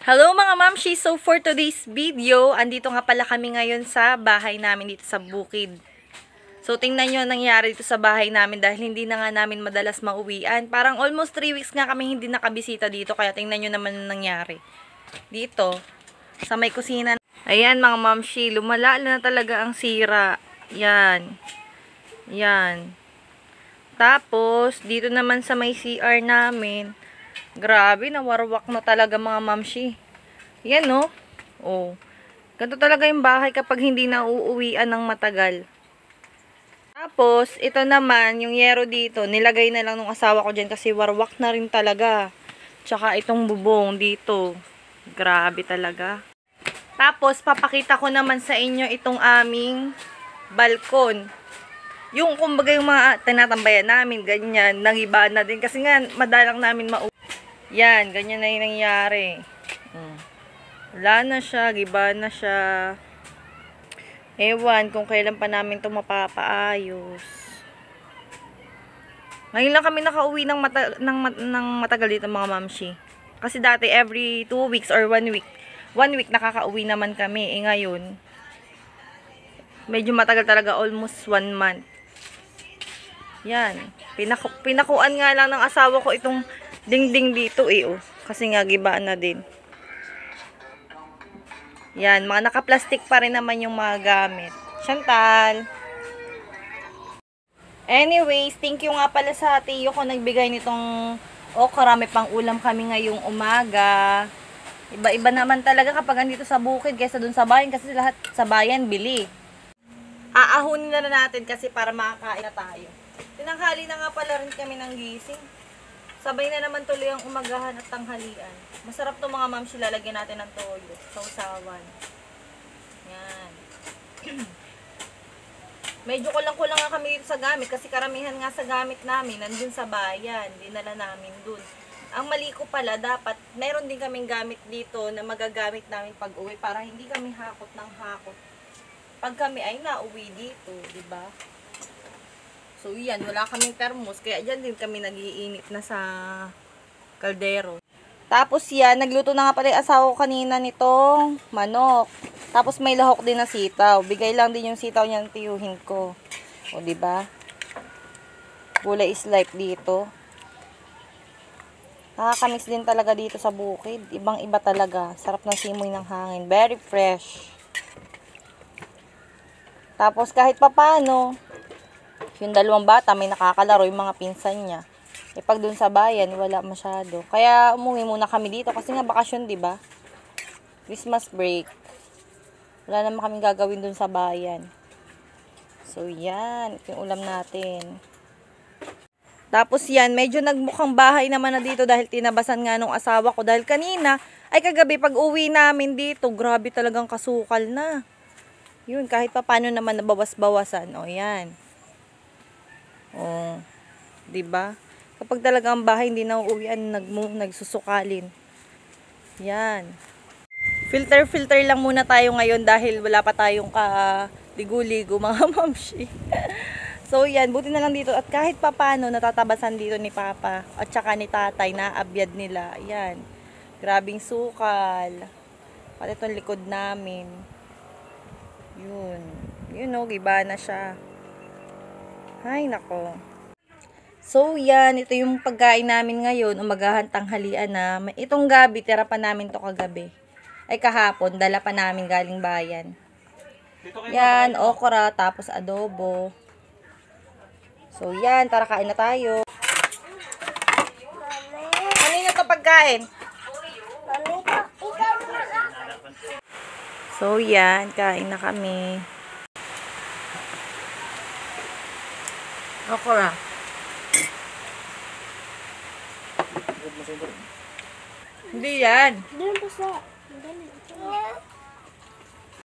Hello mga mamshi! So for today's video, andito nga pala kami ngayon sa bahay namin dito sa bukid. So tingnan nyo ang nangyari dito sa bahay namin dahil hindi na nga namin madalas mauwian. Parang almost 3 weeks nga kami hindi nakabisita dito kaya tingnan nyo naman ang nangyari. Dito, sa may kusina. Ayan mga mamshi, lumala na talaga ang sira. Yan. Yan. Tapos, dito naman sa may CR namin, grabe, nawarwak na talaga mga mamshi. Yan, no? Oh. Ganito talaga yung bahay kapag hindi na uuwian ng matagal. Tapos, ito naman, yung yero dito, nilagay na lang nung asawa ko dyan kasi warwak na rin talaga. Tsaka itong bubong dito. Grabe talaga. Tapos, papakita ko naman sa inyo itong aming balkon. Yung, kumbaga, yung mga tinatambayan namin, ganyan, nagiba na din. Kasi nga, madalang namin mauwi. Yan, ganyan na yung nangyari. Wala na siya, giba na siya. Ewan kung kailan pa namin ito mapapaayos. Ngayon lang kami nakauwi ng matagal dito mga mamshi. Kasi dati every 2 weeks or 1 week. 1 week nakakauwi naman kami. Ngayon, medyo matagal talaga, almost 1 month. Yan. Pinakuan nga lang ng asawa ko itong dingding dito oh. Kasi nga gibaan na din. Yan, mga naka-plastic pa rin naman yung mga gamit. Chantal. Anyways, thank you nga pala sa tiyo ko nagbigay nitong okra. May pang ulam kami ngayong umaga. Iba-iba naman talaga kapag andito sa bukid kaysa dun sa bayan kasi lahat sa bayan bili. Aahunin na natin kasi para makakain na tayo. Tinanghali na nga pala rin kami ng gising. Sabay na naman tuloy ang umagahan at tanghalian. Masarap to mga mamshi, lalagyan natin ng toyo, sausawan. Yan. Medyo kulang-kulang nga kami dito sa gamit kasi karamihan nga sa gamit namin nandun sa bayan. Dinala namin dun. Ang mali ko pala, dapat mayroon din kaming gamit dito na magagamit namin pag uwi para hindi kami hakot ng hakot. Pag kami ay nauwi dito, di ba? So, yan. Wala kaming thermos. Kaya dyan din kami nagiinit na sa kaldero. Tapos yan, nagluto na nga pala yung asawa ko kanina nitong manok. Tapos may lahok din na sitaw. Bigay lang din yung sitaw niya ng tiyuhin ko. O, diba? Gulay is life dito. Nakakamiss din talaga dito sa bukid. Ibang-iba talaga. Sarap ng simoy ng hangin. Very fresh. Tapos kahit papano, yung dalawang bata may nakakalaro yung mga pinsan niya. E pag dun sa bayan, wala masyado. Kaya umuwi muna kami dito kasi nga bakasyon, 'di ba? Christmas break. Wala naman kaming gagawin dun sa bayan. So yan, ito yung ulam natin. Tapos yan, medyo nagmukhang bahay naman na dito dahil tinabasan nga nung asawa ko. Dahil kanina, ay kagabi pag uwi namin dito, grabe talagang kasukal na. Yun, kahit pa paano naman nabawas-bawasan. O yan. Oh, 'di ba? Kapag talaga ang bahay hindi na uuwian, nagsusukalin. Yan. Filter lang muna tayo ngayon dahil wala pa tayong ligo-ligo mga mamshi. So yan, buti na lang dito at kahit papaano natatabasan dito ni Papa at saka ni Tatay na abyad nila. Yan. Grabing sukal. Pati itong likod namin. Yun. Yun oh, giba na siya. Ay, nako. So, yan. Ito yung pagkain namin ngayon. Umagahan, tanghalian na. Itong gabi, tira pa namin to kagabi. Ay, kahapon. Dala pa namin galing bayan. Yan, okra, tapos adobo. So, yan. Tara, kain na tayo. Kanino to pagkain? So, yan. Kain na kami. Okra. Hindi yan. Hindi pa sa.